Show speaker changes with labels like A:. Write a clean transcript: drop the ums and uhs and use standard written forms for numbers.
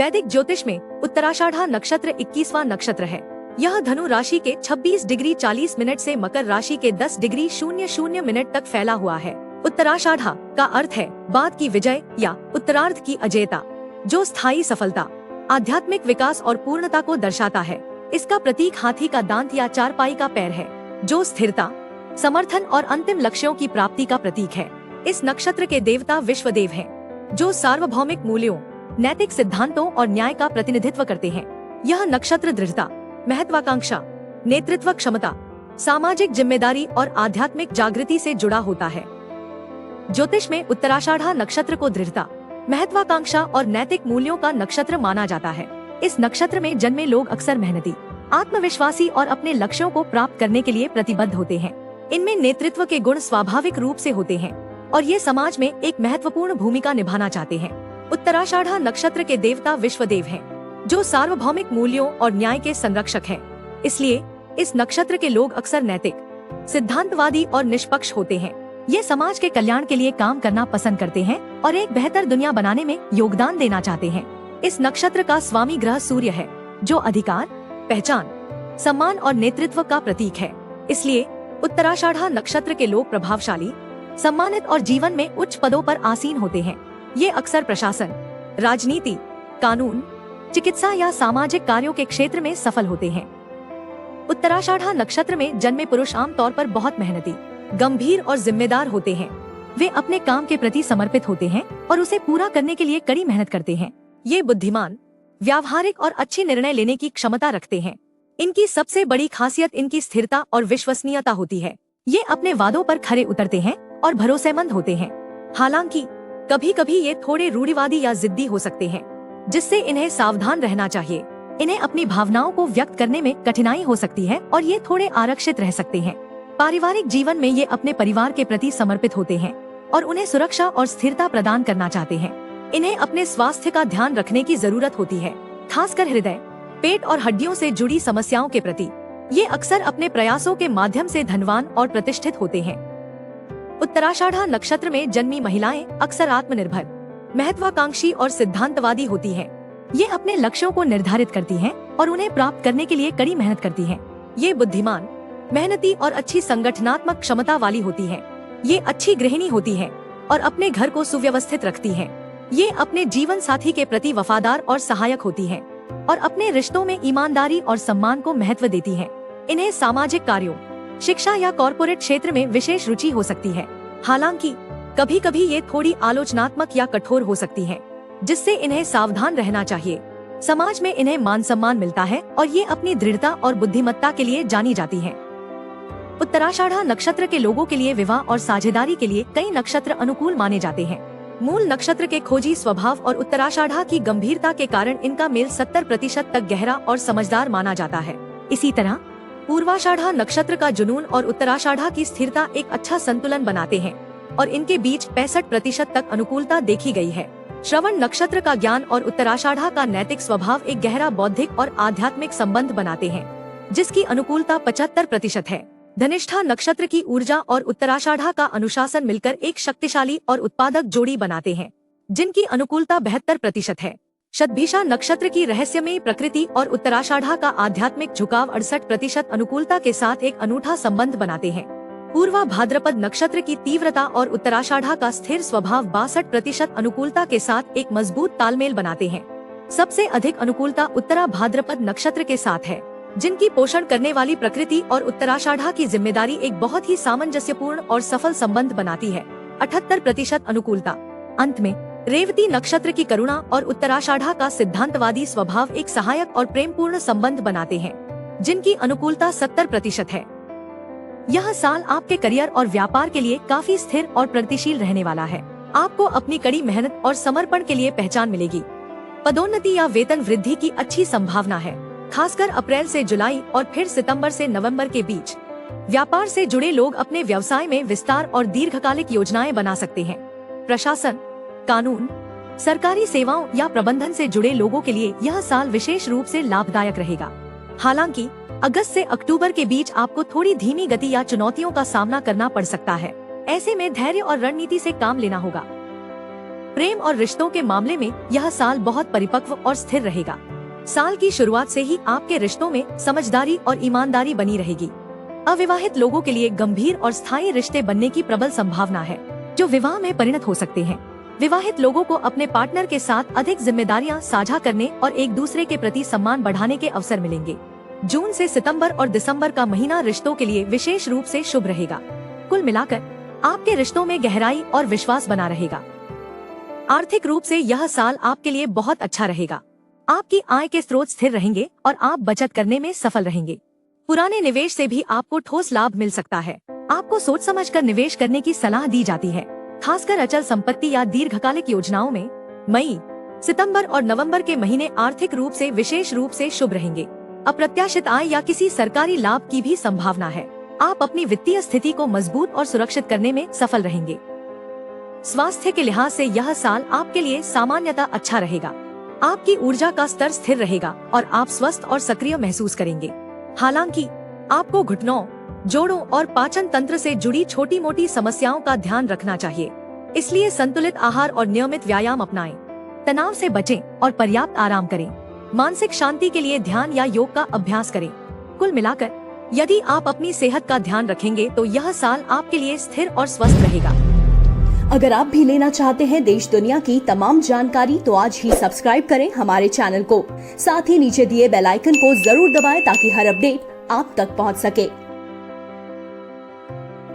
A: वैदिक ज्योतिष में उत्तराषाढ़ा नक्षत्र 21वां नक्षत्र है। यह धनु राशि के 26 डिग्री 40 मिनट से मकर राशि के 10 डिग्री 00 मिनट तक फैला हुआ है। उत्तराषाढ़ा का अर्थ है बाद की विजय या उत्तरार्ध की अजयता, जो स्थायी सफलता, आध्यात्मिक विकास और पूर्णता को दर्शाता है। इसका प्रतीक हाथी का दांत या चारपाई का पैर है, जो स्थिरता, समर्थन और अंतिम लक्ष्यों की प्राप्ति का प्रतीक है। इस नक्षत्र के देवता विश्वदेव हैं, जो सार्वभौमिक मूल्यों, नैतिक सिद्धांतों और न्याय का प्रतिनिधित्व करते हैं। यह नक्षत्र दृढ़ता, महत्वाकांक्षा, नेतृत्व क्षमता, सामाजिक जिम्मेदारी और आध्यात्मिक जागृति से जुड़ा होता है। ज्योतिष में उत्तराषाढ़ा नक्षत्र को दृढ़ता, महत्वाकांक्षा और नैतिक मूल्यों का नक्षत्र माना जाता है। इस नक्षत्र में जन्मे लोग अक्सर मेहनती, आत्मविश्वासी और अपने लक्ष्यों को प्राप्त करने के लिए प्रतिबद्ध होते हैं। इनमें नेतृत्व के गुण स्वाभाविक रूप से होते हैं और ये समाज में एक महत्वपूर्ण भूमिका निभाना चाहते हैं। उत्तराषाढ़ा नक्षत्र के देवता विश्वदेव हैं, जो सार्वभौमिक मूल्यों और न्याय के संरक्षक हैं। इसलिए इस नक्षत्र के लोग अक्सर नैतिक, सिद्धांतवादी और निष्पक्ष होते हैं। ये समाज के कल्याण के लिए काम करना पसंद करते हैं और एक बेहतर दुनिया बनाने में योगदान देना चाहते हैं। इस नक्षत्र का स्वामी ग्रह सूर्य है, जो अधिकार, पहचान, सम्मान और नेतृत्व का प्रतीक है। इसलिए उत्तराषाढ़ा नक्षत्र के लोग प्रभावशाली, सम्मानित और जीवन में उच्च पदों पर आसीन होते हैं। ये अक्सर प्रशासन, राजनीति, कानून, चिकित्सा या सामाजिक कार्यों के क्षेत्र में सफल होते हैं। उत्तराषाढ़ा नक्षत्र में जन्मे पुरुष आमतौर पर बहुत मेहनती, गंभीर और जिम्मेदार होते हैं। वे अपने काम के प्रति समर्पित होते हैं और उसे पूरा करने के लिए कड़ी मेहनत करते हैं। ये बुद्धिमान, व्यावहारिक और अच्छे निर्णय लेने की क्षमता रखते हैं। इनकी सबसे बड़ी खासियत इनकी स्थिरता और विश्वसनीयता होती है। ये अपने वादों पर खरे उतरते हैं और भरोसेमंद होते हैं। हालांकि कभी कभी ये थोड़े रूढ़िवादी या जिद्दी हो सकते हैं, जिससे इन्हें सावधान रहना चाहिए। इन्हें अपनी भावनाओं को व्यक्त करने में कठिनाई हो सकती है और ये थोड़े आरक्षित रह सकते हैं। पारिवारिक जीवन में ये अपने परिवार के प्रति समर्पित होते हैं और उन्हें सुरक्षा और स्थिरता प्रदान करना चाहते हैं। इन्हें अपने स्वास्थ्य का ध्यान रखने की जरूरत होती है, खासकर हृदय, पेट और हड्डियों से जुड़ी समस्याओं के प्रति। ये अक्सर अपने प्रयासों के माध्यम से धनवान और प्रतिष्ठित होते हैं। उत्तराषाढ़ा नक्षत्र में जन्मी महिलाएं अक्सर आत्मनिर्भर, महत्वाकांक्षी और सिद्धांतवादी होती हैं। ये अपने लक्ष्यों को निर्धारित करती हैं और उन्हें प्राप्त करने के लिए कड़ी मेहनत करती हैं। ये बुद्धिमान, मेहनती और अच्छी संगठनात्मक क्षमता वाली होती हैं। ये अच्छी गृहिणी होती हैं और अपने घर को सुव्यवस्थित रखती हैं। ये अपने जीवन साथी के प्रति वफादार और सहायक होती हैं और अपने रिश्तों में ईमानदारी और सम्मान को महत्व देती हैं। इन्हें सामाजिक कार्यों, शिक्षा या कॉर्पोरेट क्षेत्र में विशेष रुचि हो सकती है। हालांकि कभी कभी ये थोड़ी आलोचनात्मक या कठोर हो सकती हैं, जिससे इन्हें सावधान रहना चाहिए। समाज में इन्हें मान सम्मान मिलता है और ये अपनी दृढ़ता और बुद्धिमत्ता के लिए जानी जाती हैं। उत्तराषाढ़ा नक्षत्र के लोगों के लिए विवाह और साझेदारी के लिए कई नक्षत्र अनुकूल माने जाते हैं। मूल नक्षत्र के खोजी स्वभाव और उत्तराषाढ़ा की गंभीरता के कारण इनका मेल 70% तक गहरा और समझदार माना जाता है। इसी तरह पूर्वाषाढ़ा नक्षत्र का जुनून और उत्तराषाढ़ा की स्थिरता एक अच्छा संतुलन बनाते हैं और इनके बीच 65% तक अनुकूलता देखी गई है। श्रवण नक्षत्र का ज्ञान और उत्तराषाढ़ा का नैतिक स्वभाव एक गहरा बौद्धिक और आध्यात्मिक संबंध बनाते हैं, जिसकी अनुकूलता 75% है। धनिष्ठा नक्षत्र की ऊर्जा और उत्तराषाढ़ा का अनुशासन मिलकर एक शक्तिशाली और उत्पादक जोड़ी बनाते हैं, जिनकी अनुकूलता 72% है। शतभिषा नक्षत्र की रहस्यमयी प्रकृति और उत्तराषाढ़ा का आध्यात्मिक झुकाव 68% अनुकूलता के साथ एक अनूठा संबंध बनाते हैं। पूर्वा भाद्रपद नक्षत्र की तीव्रता और उत्तराषाढ़ा का स्थिर स्वभाव 62% अनुकूलता के साथ एक मजबूत तालमेल बनाते हैं। सबसे अधिक अनुकूलता उत्तरा भाद्रपद नक्षत्र के साथ है, जिनकी पोषण करने वाली प्रकृति और उत्तराषाढ़ा की जिम्मेदारी एक बहुत ही सामंजस्यपूर्ण और सफल संबंध बनाती है। 78% अनुकूलता। अंत में रेवती नक्षत्र की करुणा और उत्तराषाढ़ा का सिद्धांतवादी स्वभाव एक सहायक और प्रेमपूर्ण संबंध बनाते हैं, जिनकी अनुकूलता 70% है। यह साल आपके करियर और व्यापार के लिए काफी स्थिर और प्रगतिशील रहने वाला है। आपको अपनी कड़ी मेहनत और समर्पण के लिए पहचान मिलेगी। पदोन्नति या वेतन वृद्धि की अच्छी संभावना है, खासकर अप्रैल से जुलाई और फिर सितंबर से नवंबर के बीच। व्यापार से जुड़े लोग अपने व्यवसाय में विस्तार और दीर्घकालिक योजनाएं बना सकते हैं। प्रशासन, कानून, सरकारी सेवाओं या प्रबंधन से जुड़े लोगों के लिए यह साल विशेष रूप से लाभदायक रहेगा। हालांकि अगस्त से अक्टूबर के बीच आपको थोड़ी धीमी गति या चुनौतियों का सामना करना पड़ सकता है। ऐसे में धैर्य और रणनीति से काम लेना होगा। प्रेम और रिश्तों के मामले में यह साल बहुत परिपक्व और स्थिर रहेगा। साल की शुरुआत से ही आपके रिश्तों में समझदारी और ईमानदारी बनी रहेगी। अविवाहित लोगों के लिए गंभीर और स्थायी रिश्ते बनने की प्रबल संभावना है, जो विवाह में परिणत हो सकते हैं। विवाहित लोगों को अपने पार्टनर के साथ अधिक जिम्मेदारियां साझा करने और एक दूसरे के प्रति सम्मान बढ़ाने के अवसर मिलेंगे। जून से सितंबर और दिसंबर का महीना रिश्तों के लिए विशेष रूप से शुभ रहेगा। कुल मिलाकर आपके रिश्तों में गहराई और विश्वास बना रहेगा। आर्थिक रूप से यह साल आपके लिए बहुत अच्छा रहेगा। आपकी आय के स्रोत स्थिर रहेंगे और आप बचत करने में सफल रहेंगे। पुराने निवेश से भी आपको ठोस लाभ मिल सकता है। आपको सोच समझकर निवेश करने की सलाह दी जाती है, खासकर अचल संपत्ति या दीर्घकालिक योजनाओं में। मई, सितंबर और नवंबर के महीने आर्थिक रूप से विशेष रूप से शुभ रहेंगे। अप्रत्याशित आय या किसी सरकारी लाभ की भी संभावना है। आप अपनी वित्तीय स्थिति को मजबूत और सुरक्षित करने में सफल रहेंगे। स्वास्थ्य के लिहाज से यह साल आपके लिए सामान्यतः अच्छा रहेगा। आपकी ऊर्जा का स्तर स्थिर रहेगा और आप स्वस्थ और सक्रिय महसूस करेंगे। हालांकि आपको घुटनों, जोड़ों और पाचन तंत्र से जुड़ी छोटी मोटी समस्याओं का ध्यान रखना चाहिए, इसलिए संतुलित आहार और नियमित व्यायाम अपनाएं। तनाव से बचें और पर्याप्त आराम करें। मानसिक शांति के लिए ध्यान या योग का अभ्यास करें। कुल मिलाकर यदि आप अपनी सेहत का ध्यान रखेंगे तो यह साल आपके लिए स्थिर और स्वस्थ रहेगा।
B: अगर आप भी लेना चाहते हैं देश दुनिया की तमाम जानकारी तो आज ही सब्सक्राइब करें हमारे चैनल को। साथ ही नीचे दिए बेल आइकन को जरूर दबाएं ताकि हर अपडेट आप तक पहुंच सके।